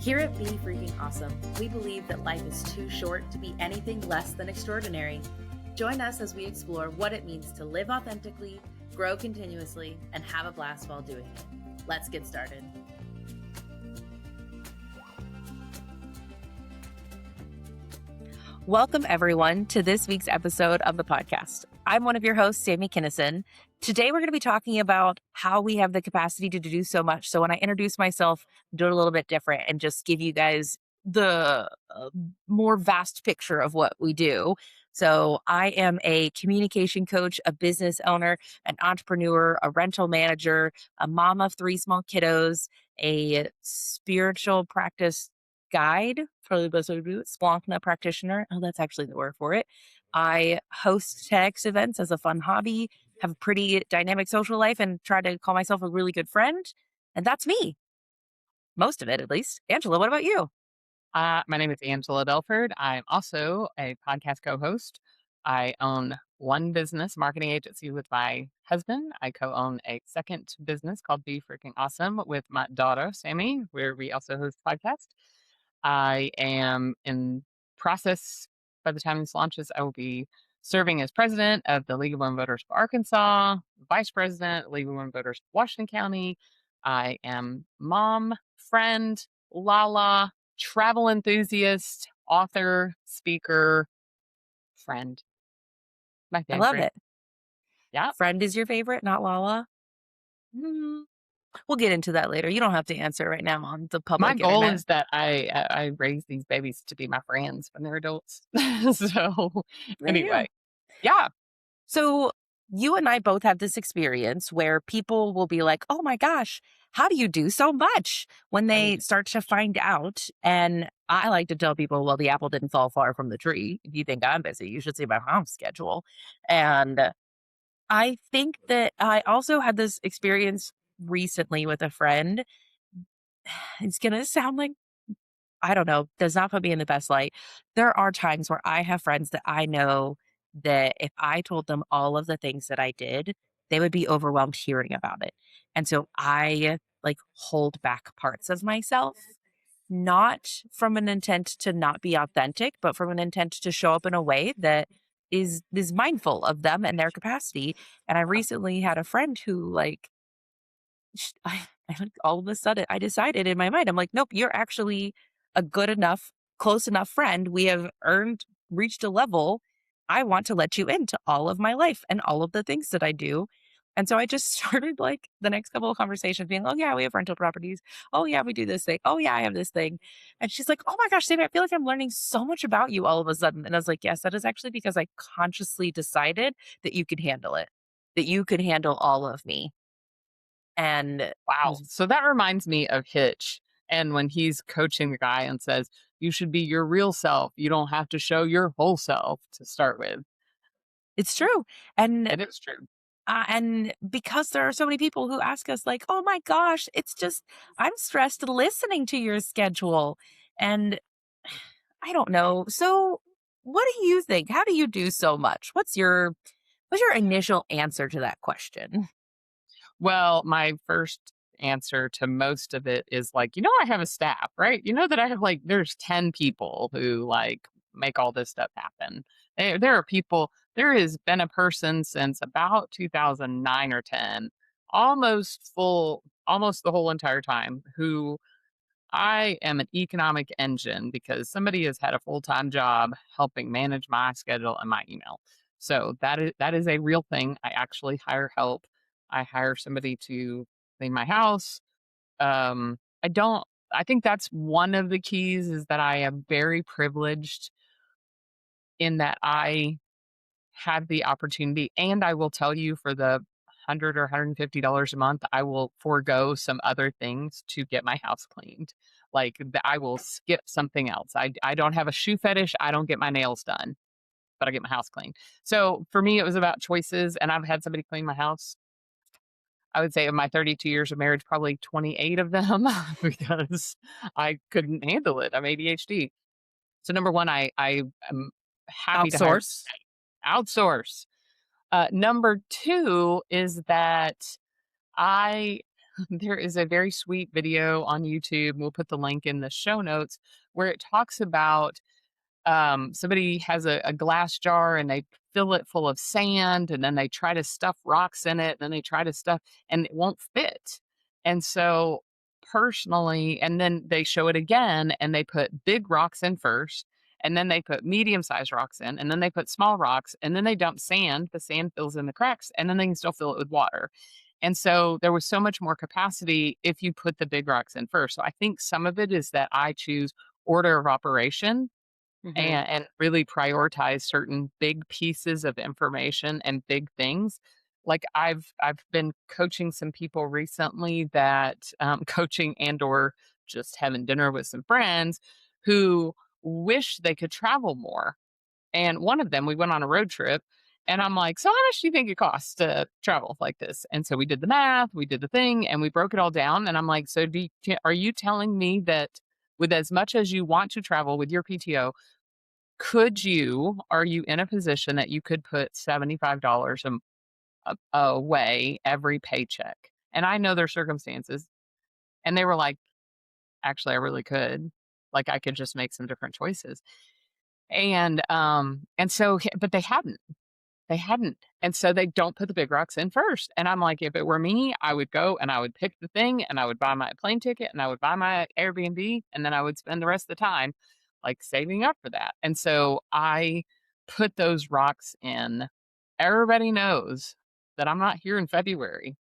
Here at Be Freaking Awesome, we believe that life is too short to be anything less than extraordinary. Join us as we explore what it means to live authentically, grow continuously, and have a blast while doing it. Let's get started. Welcome, everyone, to this week's episode of the podcast. I'm one of your hosts, Sami Kinnison. Today, we're going to be talking about how we have the capacity to do so much. So when I introduce myself, do it a little bit different and just give you guys the more vast picture of what we do. So I am a communication coach, a business owner, an entrepreneur, a rental manager, a mom of 3 small kiddos, a spiritual practice guide, probably the best way to do it, Splonkna practitioner. Oh, that's actually the word for it. I host TEDx events as a fun hobby, have a pretty dynamic social life, and try to call myself a really good friend. And that's me. Most of it, at least. Angela, what about you? My name is Angela Belford. I'm also a podcast co-host. I own one business marketing agency with my husband. I co-own a second business called Be Freaking Awesome with my daughter, Sami, where we also host podcasts. I am in process, by the time this launches, I will be serving as president of the League of Women Voters of Arkansas, vice president, League of Women Voters of Washington County. I am mom, friend, Lala, travel enthusiast, author, speaker, friend. My I love favorite. it. Yeah. Friend is your favorite, not Lala? We'll get into that later. You don't have to answer right now on the My public goal internet. is that I raise these babies to be my friends when they're adults. So There you go. anyway, yeah. So you and I both have this experience where people will be like, oh my gosh, how do you do so much when they start to find out? And I like to tell people, well, the apple didn't fall far from the tree. If you think I'm busy, you should see my mom's schedule. And I think that I also had this experience recently with a friend. It's going to sound like, I don't know, does not put me in the best light. There are times where I have friends that I know that if I told them all of the things that I did, they would be overwhelmed hearing about it. And so I like hold back parts of myself, not from an intent to not be authentic, but from an intent to show up in a way that is mindful of them and their capacity. And I recently had a friend who all of a sudden I decided in my mind, I'm like, nope, you're actually a good enough, close enough friend. We have reached a level. I want to let you into all of my life and all of the things that I do. And so I just started like the next couple of conversations being, oh yeah, we have rental properties. Oh yeah, we do this thing. Oh yeah, I have this thing. And she's like, oh my gosh, Sammy, I feel like I'm learning so much about you all of a sudden. And I was like, yes, that is actually because I consciously decided that you could handle it, that you could handle all of me. And it Wow. was So that reminds me of Hitch. And when he's coaching the guy and says, you should be your real self. You don't have to show your whole self to start with. it's true. And And it's true. and because there are so many people who ask us like, "Oh my gosh, it's just I'm stressed listening to your schedule." And I don't know. So, what do you think? How do you do so much? What's your initial answer to that question? Well, my first answer to most of it is like, I have a staff, right? You know that I have there's 10 people who make all this stuff happen. There are people, there has been a person since about 2009 or 10, almost the whole entire time, who I am an economic engine because somebody has had a full-time job helping manage my schedule and my email. So that is a real thing. I actually hire help. I hire somebody to clean my house. I don't I think that's one of the keys is that I am very privileged in that I have the opportunity, and I will tell you for the 100 or $150 a month, I will forego some other things to get my house cleaned. I will skip something else. I don't have a shoe fetish. I don't get my nails done, but I get my house cleaned. So for me, it was about choices, and I've had somebody clean my house. I would say of my 32 years of marriage, probably 28 of them because I couldn't handle it. I'm ADHD. So number one, I am happy to hire Outsource. outsource. Number two is that I There is a very sweet video on YouTube. We'll put the link in the show notes where it talks about somebody has a glass jar and they fill it full of sand and then they try to stuff rocks in it. Then they try to stuff and it won't fit. And so, personally, and then they show it again and they put big rocks in first. And then they put medium sized rocks in, and then they put small rocks, and then they dump sand. The sand fills in the cracks, and then they can still fill it with water. And so there was so much more capacity if you put the big rocks in first. So I think some of it is that I choose order of operation Hmm. and really prioritize certain big pieces of information and big things. Like I've been coaching some people recently that coaching and or just having dinner with some friends who wish they could travel more, and one of them, we went on a road trip, and I'm like, "So how much do you think it costs to travel like this?" And so we did the math, we did the thing, and we broke it all down. And I'm like, "So are you telling me that with as much as you want to travel with your PTO, are you in a position that you could put $75 away every paycheck?" And I know their circumstances, and they were like, "Actually, I really could. Like, I could just make some different choices." And so, but they hadn't. They hadn't, and so they don't put the big rocks in first, and I'm like, "If it were me, I would go and I would pick the thing, and I would buy my plane ticket, and I would buy my Airbnb, and then I would spend the rest of the time, like, saving up for that." And so I put those rocks in. Everybody knows that I'm not here in February.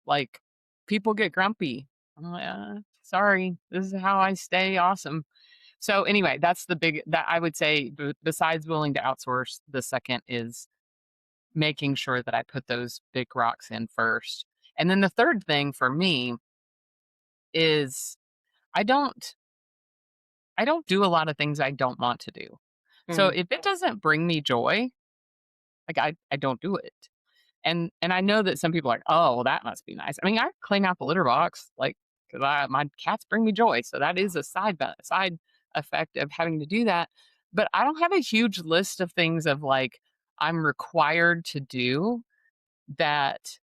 Like, people get grumpy. I'm like, sorry, this is how I stay awesome." So, anyway, that's the big that I would say besides willing to outsource, the second is making sure that I put those big rocks in first. And then the third thing for me is I don't I don't do a lot of things I don't want to do. So Mm. if it doesn't bring me joy, like I don't do it. And I know that some people are like, "Oh, well, that must be nice." I mean, I clean out the litter box, like, because my cats bring me joy, so that is a side effect of having to do that. But I don't have a huge list of things of like I'm required to do that,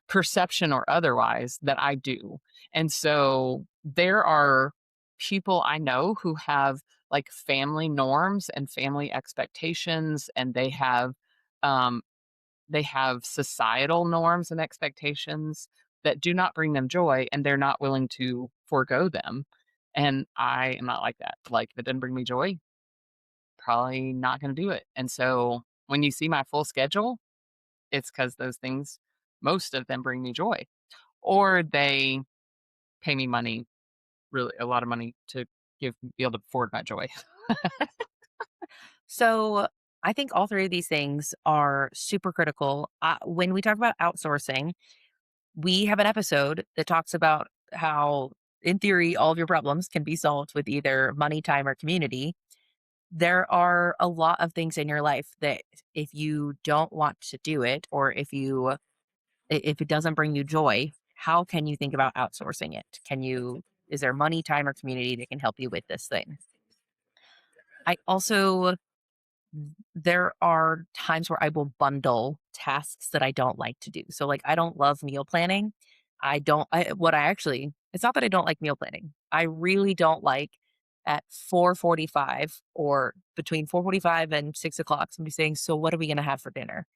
perception or otherwise, that I do. And so there are people I know who have like family norms and family expectations, and um they have societal norms and expectations that do not bring them joy, and they're not willing to forego them. And I am not like that. Like, if it doesn't bring me joy, probably not going to do it. And so when you see my full schedule, it's because those things, most of them bring me joy, or they pay me money, really a lot of money to be able to afford my joy. So I think all three of these things are super critical. When we talk about outsourcing, we have an episode that talks about how, in theory, all of your problems can be solved with either money, time, or community. There are a lot of things in your life that if you don't want to do it, or if it doesn't bring you joy, how can you think about outsourcing it? Is there money, time, or community that can help you with this thing? I also There are times where I will bundle tasks that I don't like to do. So, like, I don't love meal planning. I don't I what I actually It's not that I don't like meal planning. I really don't like at 4:45 or between 4:45 and 6 o'clock, somebody saying, "So what are we gonna have for dinner?"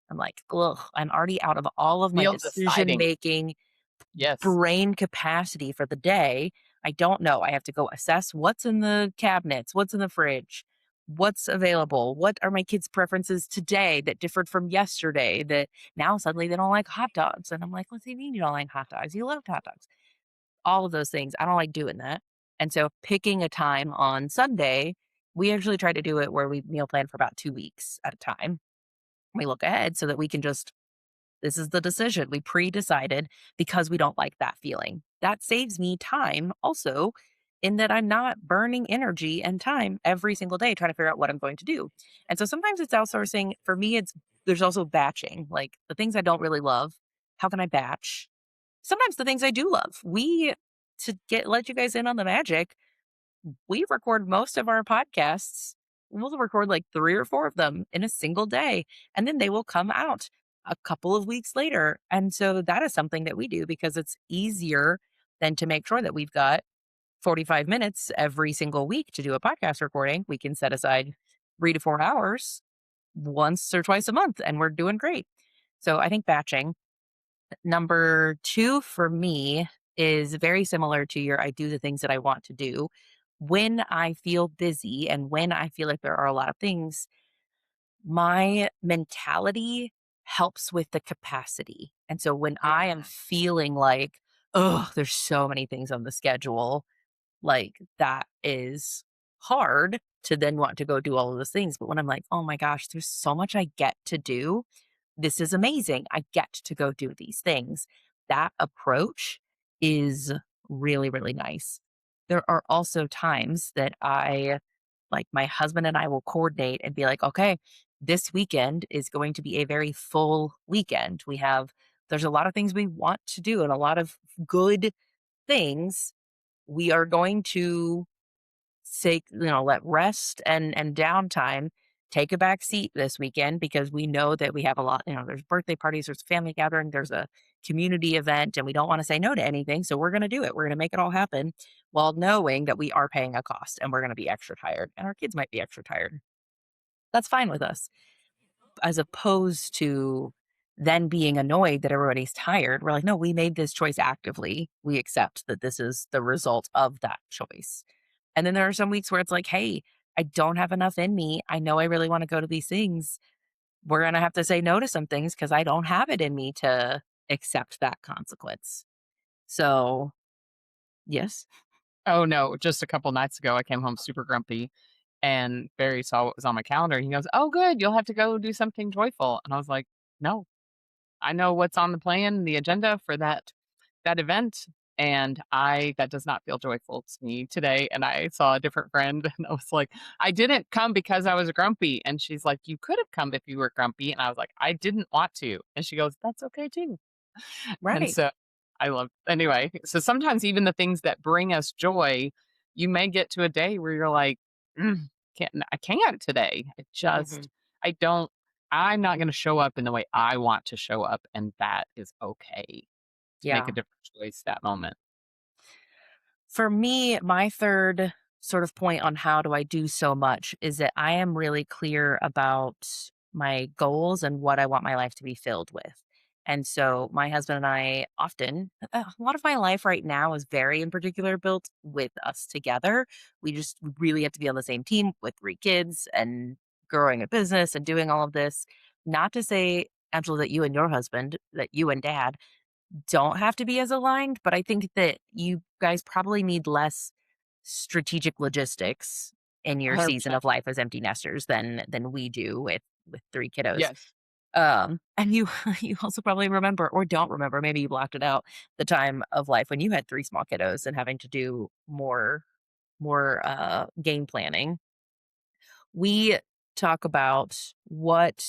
I'm like, "Ugh, I'm already out of all of my Meal decision deciding. making Yes. brain capacity for the day. I don't know. I have to go assess what's in the cabinets, what's in the fridge, what's available, what are my kids' preferences today that differed from yesterday, that now suddenly they don't like hot dogs." And I'm like, "What do you mean you don't like hot dogs? You loved hot dogs." All of those things. I don't like doing that. And so picking a time on Sunday, we actually try to do it where we meal plan for about 2 weeks at a time. We look ahead so that we can just this is the decision. We pre-decided because we don't like that feeling. That saves me time also, in that I'm not burning energy and time every single day trying to figure out what I'm going to do. And so sometimes it's outsourcing. For me, there's also batching. Like the things I don't really love, how can I batch? Sometimes the things I do love. To get let you guys in on the magic, we record most of our podcasts. We'll record like 3 or 4 of them in a single day, and then they will come out. a couple of weeks later. And so that is something that we do because it's easier than to make sure that we've got 45 minutes every single week to do a podcast recording. We can set aside 3 to 4 hours once or twice a month, and we're doing great. So I think batching. Number two for me is very similar to your I do the things that I want to do. When I feel busy and when I feel like there are a lot of things, my mentality helps with the capacity. And so when I am Yeah. feeling like, oh, there's so many things on the schedule, like that is hard to then want to go do all of those things. But when I'm like, oh my gosh, there's so much I get to do, this is amazing. I get to go do these things. That approach is really, really nice. There are also times that like my husband and I will coordinate and be like, okay, this weekend is going to be a very full weekend. There's a lot of things we want to do and a lot of good things. We are going to let rest and downtime take a back seat this weekend because we know that we have a lot, there's birthday parties, there's family gathering, there's a community event, and we don't want to say no to anything. So we're going to do it. We're going to make it all happen while knowing that we are paying a cost and we're going to be extra tired and our kids might be extra tired. That's fine with us. As opposed to then being annoyed that everybody's tired. We're like, no, we made this choice actively. We accept that this is the result of that choice. And then there are some weeks where it's like, hey, I don't have enough in me. I know I really want to go to these things. We're going to have to say no to some things because I don't have it in me to accept that consequence. So, yes. Oh, no, just a couple nights ago, I came home super grumpy, and Barry saw what was on my calendar. He goes, "Oh, good, you'll have to go do something joyful." And I was like, "No, I know what's on the plan, the agenda for that event, and I that does not feel joyful to me today." And I saw a different friend, and I was like, "I didn't come because I was grumpy." And she's like, "You could have come if you were grumpy." And I was like, "I didn't want to." And she goes, "That's okay too." And Right. so I love anyway, so sometimes even the things that bring us joy, you may get to a day where you're like, I can't today. Hmm. I don't I'm not gonna show up in the way I want to show up, and that is okay to make a Yeah. different choice that moment. For me, my third sort of point on how do I do so much is that I am really clear about my goals and what I want my life to be filled with. And so my husband and I often, a lot of my life right now is very in particular built with us together. We just really have to be on the same team with 3 kids and growing a business and doing all of this. Not to say, Angela, that you and your husband, that you and dad don't have to be as aligned, but I think that you guys probably need less strategic logistics in your season 100%. of life as empty nesters than we do with 3 kiddos. Yes. And you you also probably remember or don't remember, maybe you blocked it out, the time of life when you had 3 small kiddos and having to do more game planning. We talk about what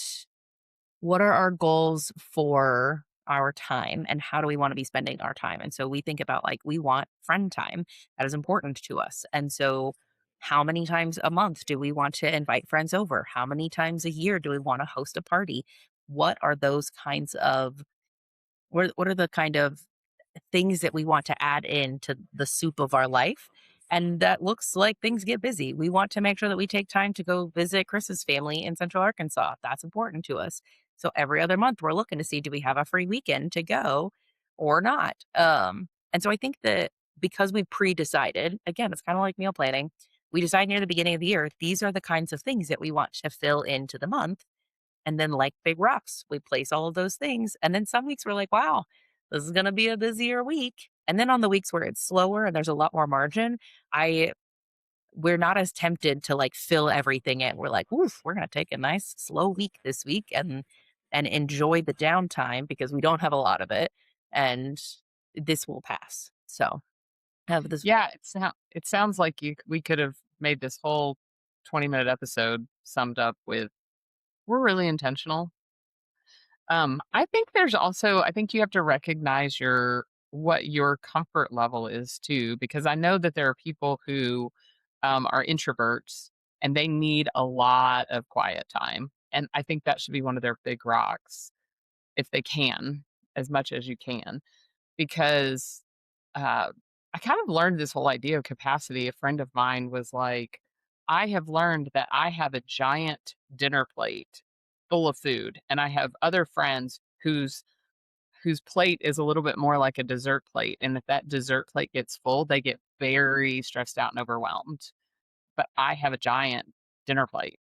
are our goals for our time and how do we want to be spending our time? And so we think about like we want friend time. That is important to us. And so how many times a month do we want to invite friends over? How many times a year do we want to host a party? What are those kinds of what are the kind of things that we want to add into the soup of our life. And that looks like things get busy. We want to make sure that we take time to go visit Chris's family in Central Arkansas. That's important to us. So every other month, we're looking to see do we have a free weekend to go or not. And so I think that because we pre decided, again, it's kind of like meal planning. We decide near the beginning of the year, these are the kinds of things that we want to fill into the month. And then, like big rocks, we place all of those things. And then some weeks we're like, wow, this is going to be a busier week. And then on the weeks where it's slower and there's a lot more margin, I we're not as tempted to like fill everything in. We're like, oof, we're going to take a nice slow week this week and enjoy the downtime because we don't have a lot of it, and this will pass. So have this. Yeah, it sounds like we could have made this whole 20-minute episode summed up with, "We're really intentional." I think you have to recognize what your comfort level is too, because I know that there are people who are introverts and they need a lot of quiet time. And I think that should be one of their big rocks if they can, as much as you can, because I kind of learned this whole idea of capacity. A friend of mine was like, I have learned that I have a giant dinner plate full of food, and I have other friends whose plate is a little bit more like a dessert plate. And if that dessert plate gets full, they get very stressed out and overwhelmed. But I have a giant dinner plate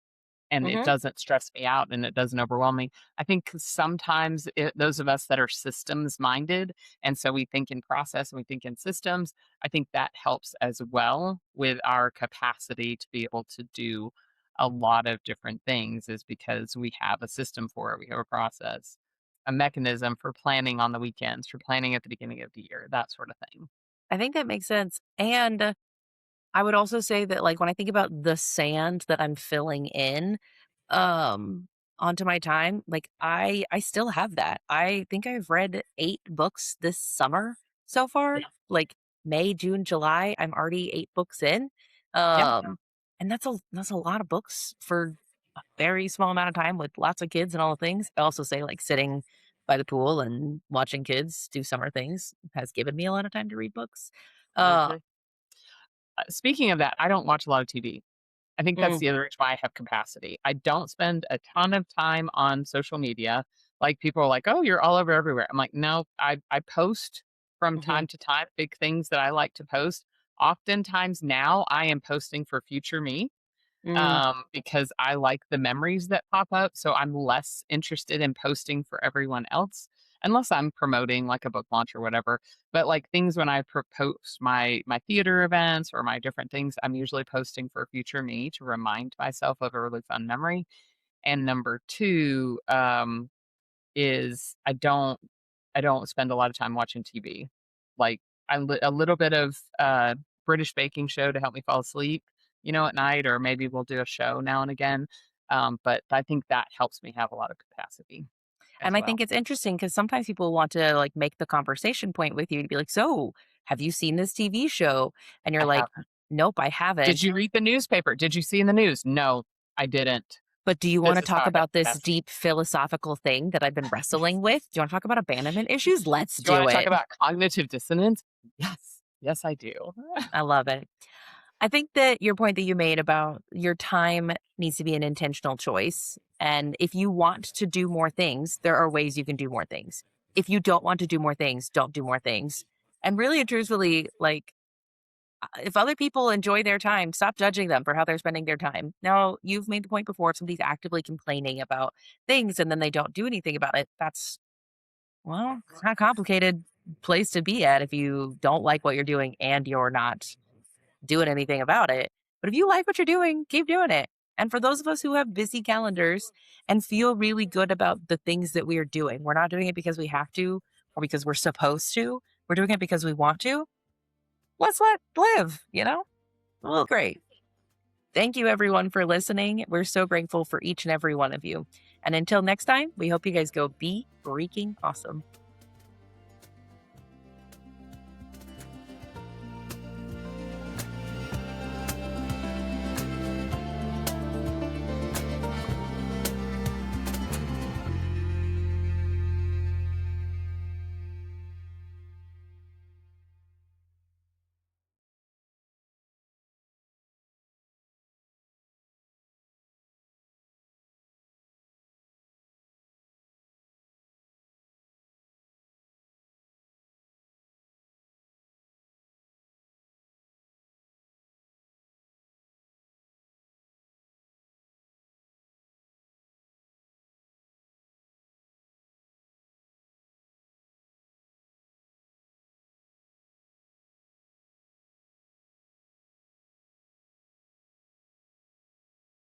and it Mhm. doesn't stress me out and it doesn't overwhelm me. I think sometimes those of us that are systems minded, and so we think in process and we think in systems, I think that helps as well with our capacity to be able to do a lot of different things, is because we have a system for it. We have a process, a mechanism for planning on the weekends, for planning at the beginning of the year, that sort of thing. I think that makes sense, and I would also say that, like, when I think about the sand that I'm filling in, um, onto my time, like, I still have that. I think I've read 8 books this summer so far, Yeah. like, May, June, July, I'm already 8 books in, Yeah. and that's a lot of books for a very small amount of time with lots of kids and all the things. I also say, like, sitting by the pool and watching kids do summer things has given me a lot of time to read books. Uh, Mhm. Speaking of that, I don't watch a lot of TV. I think that's mm, the other reason why I have capacity. I don't spend a ton of time on social media. Like, people are like, "Oh, you're all over everywhere." I'm like, "No, I post from mhm, time to time big things that I like to post." Oftentimes now I am posting for future me, mm. because I like the memories that pop up. So I'm less interested in posting for everyone else, unless I'm promoting like a book launch or whatever. But like things when I post my theater events or my different things, I'm usually posting for future me to remind myself of a really fun memory. And number two, is I don't spend a lot of time watching TV. Like, a little bit of, British baking show to help me fall asleep, at night, or maybe we'll do a show now and again, but I think that helps me have a lot of capacity as And I well. think it's interesting because sometimes people want to, like, make the conversation point with you to be like, "So, have you seen this TV show?" And you're I like, haven't. "Nope, I "Did haven't." you read the newspaper? Did you see in the news?" "No, I didn't." "But do you wanna This is how talk I have about this capacity. deep philosophical thing that I've been wrestling with? Do you wanna talk about abandonment issues? Let's Do you wanna do talk it." about cognitive dissonance? Yes. Yes, I do. I love it. I think that your point that you made about your time needs to be an intentional choice. And if you want to do more things, there are ways you can do more things. If you don't want to do more things, don't do more things. And really and truthfully, like, if other people enjoy their time, stop judging them for how they're spending their time. Now, you've made the point before if somebody's actively complaining about things and then they don't do anything about it, that's, well, it's not a complicated place to be at if you don't like what you're doing and you're not doing anything about it. But if you like what you're doing, keep doing it. And for those of us who have busy calendars and feel really good about the things that we are doing, we're not doing it because we have to or because we're supposed to. We're doing it because we want to. Let's let live, you know? Well, great. Thank you, everyone, for listening. We're so grateful for each and every one of you. And until next time, we hope you guys go be freaking awesome.